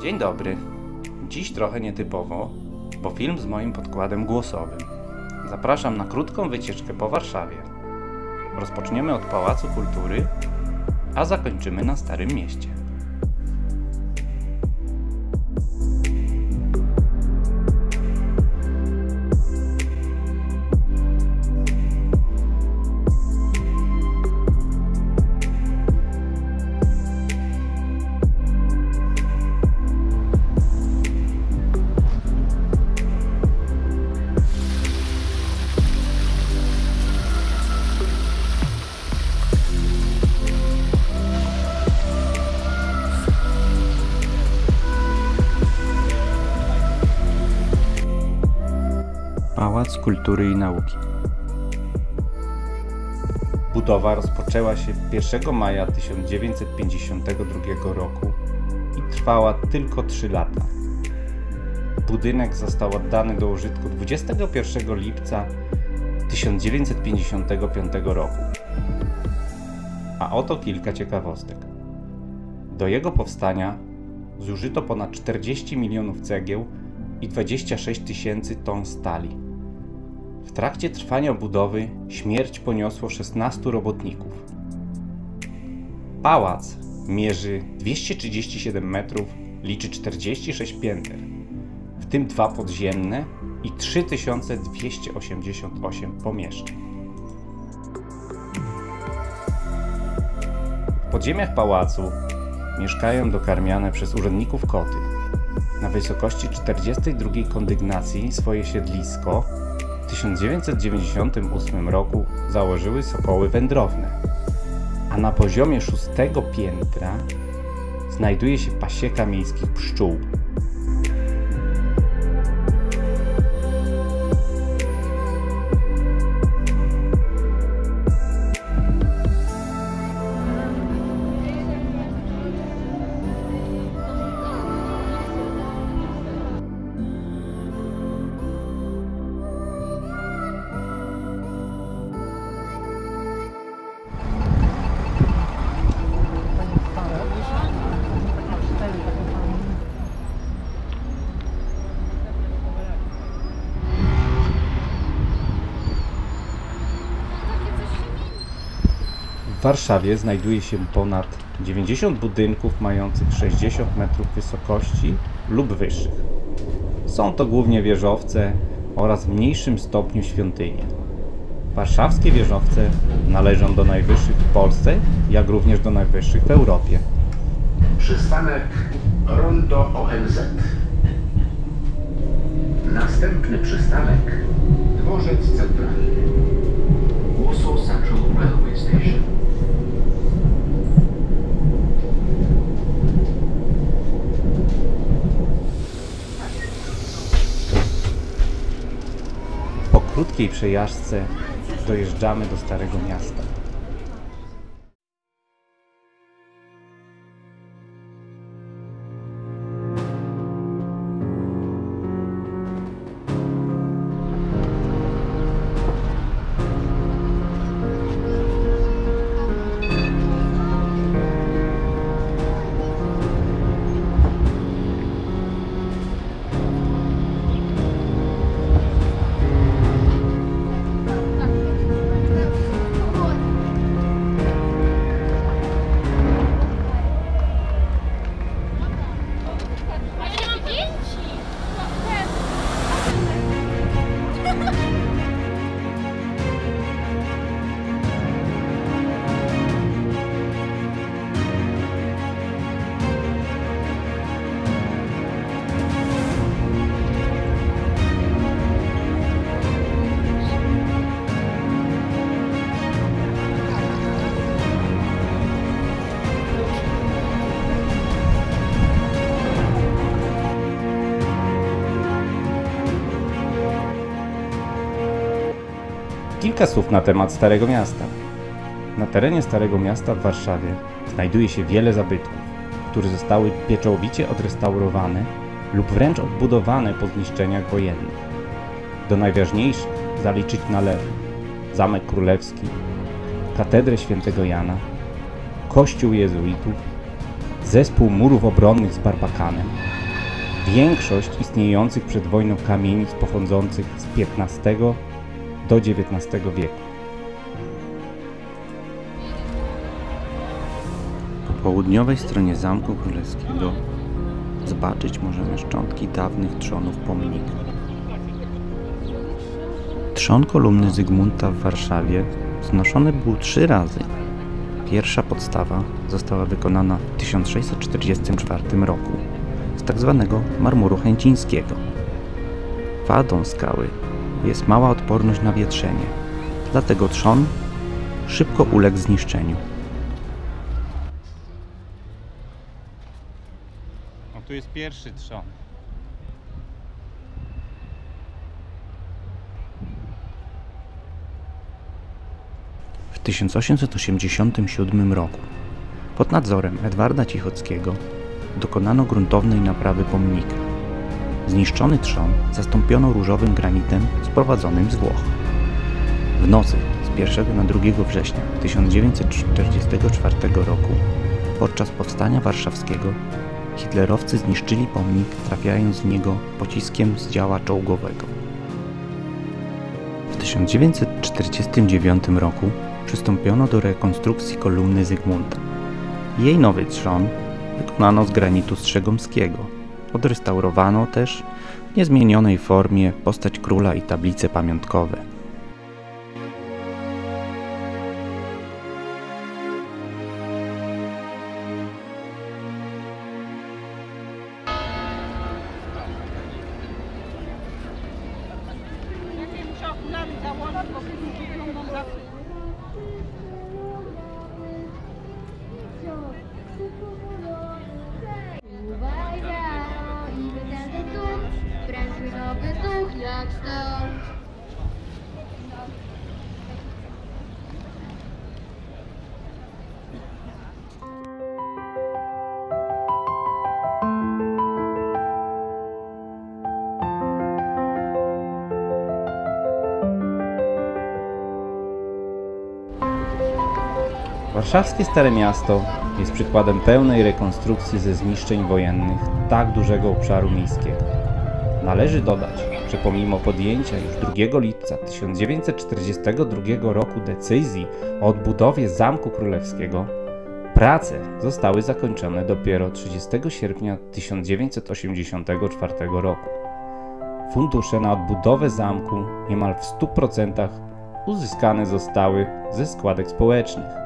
Dzień dobry. Dziś trochę nietypowo, bo film z moim podkładem głosowym. Zapraszam na krótką wycieczkę po Warszawie. Rozpoczniemy od Pałacu Kultury, a zakończymy na Starym Mieście. Pałac Kultury i Nauki. Budowa rozpoczęła się 1 maja 1952 roku i trwała tylko 3 lata. Budynek został oddany do użytku 21 lipca 1955 roku. A oto kilka ciekawostek. Do jego powstania zużyto ponad 40 milionów cegieł i 26 000 ton stali. W trakcie trwania budowy śmierć poniosło 16 robotników. Pałac mierzy 237 metrów, liczy 46 pięter, w tym 2 podziemne i 3288 pomieszczeń. W podziemiach pałacu mieszkają dokarmiane przez urzędników koty. Na wysokości 42 kondygnacji swoje siedlisko w 1998 roku założyły sokoły wędrowne, a na poziomie 6. piętra znajduje się pasieka miejskich pszczół. W Warszawie znajduje się ponad 90 budynków mających 60 metrów wysokości lub wyższych. Są to głównie wieżowce oraz w mniejszym stopniu świątynie. Warszawskie wieżowce należą do najwyższych w Polsce, jak również do najwyższych w Europie. Przystanek Rondo ONZ. Następny przystanek Dworzec Centralny. Warsaw Central Railway Station. Po krótkiej przejażdżce dojeżdżamy do Starego Miasta. Kilka słów na temat Starego Miasta. Na terenie Starego Miasta w Warszawie znajduje się wiele zabytków, które zostały pieczołowicie odrestaurowane lub wręcz odbudowane po zniszczeniach wojennych. Do najważniejszych zaliczyć należy Zamek Królewski, Katedrę Świętego Jana, Kościół Jezuitów, zespół murów obronnych z barbakanem. Większość istniejących przed wojną kamienic pochodzących z XV do XIX wieku. Po południowej stronie Zamku Królewskiego zobaczyć możemy szczątki dawnych trzonów pomnika. Trzon kolumny Zygmunta w Warszawie wznoszony był 3 razy. Pierwsza podstawa została wykonana w 1644 roku z tzw. marmuru chęcińskiego. Wadą skały jest mała odporność na wietrzenie, dlatego trzon szybko uległ zniszczeniu. O, tu jest pierwszy trzon. W 1887 roku pod nadzorem Edwarda Cichockiego dokonano gruntownej naprawy pomnika. Zniszczony trzon zastąpiono różowym granitem sprowadzonym z Włoch. W nocy z 1 na 2 września 1944 roku podczas powstania warszawskiego hitlerowcy zniszczyli pomnik, trafiając w niego pociskiem z działa czołgowego. W 1949 roku przystąpiono do rekonstrukcji kolumny Zygmunta. Jej nowy trzon wykonano z granitu strzegomskiego. Odrestaurowano też w niezmienionej formie postać króla i tablice pamiątkowe. Warszawskie Stare Miasto jest przykładem pełnej rekonstrukcji ze zniszczeń wojennych tak dużego obszaru miejskiego. Należy dodać, że pomimo podjęcia już 2 lipca 1942 roku decyzji o odbudowie Zamku Królewskiego, prace zostały zakończone dopiero 30 sierpnia 1984 roku. Fundusze na odbudowę zamku niemal w 100% uzyskane zostały ze składek społecznych.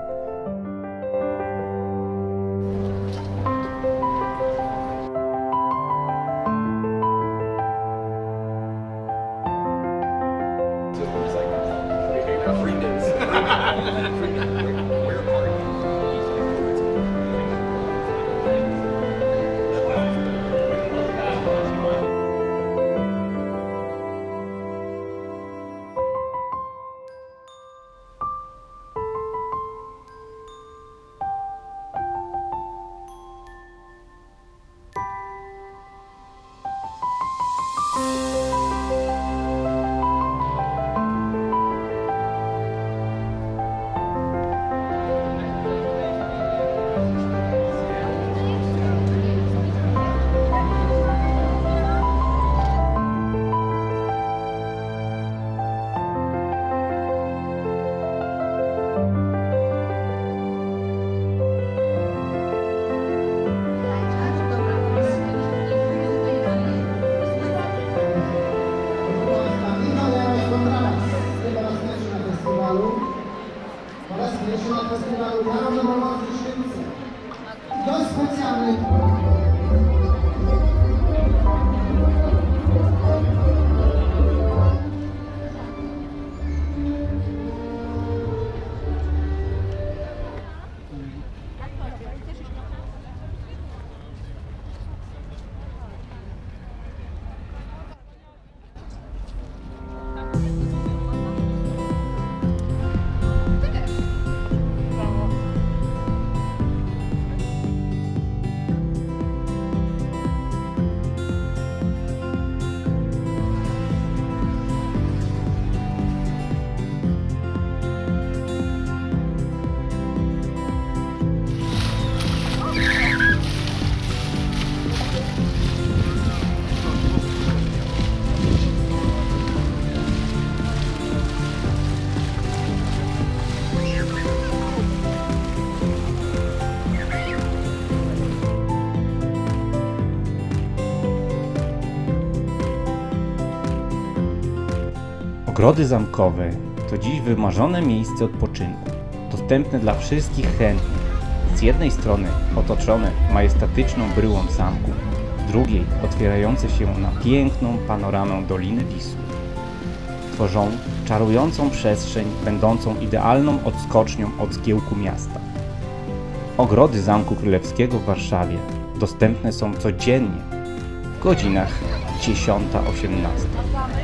Ogrody zamkowe to dziś wymarzone miejsce odpoczynku, dostępne dla wszystkich chętnych. Z jednej strony otoczone majestatyczną bryłą zamku, z drugiej otwierające się na piękną panoramę Doliny Wisły. Tworzą czarującą przestrzeń, będącą idealną odskocznią od zgiełku miasta. Ogrody Zamku Królewskiego w Warszawie dostępne są codziennie w godzinach 10-18.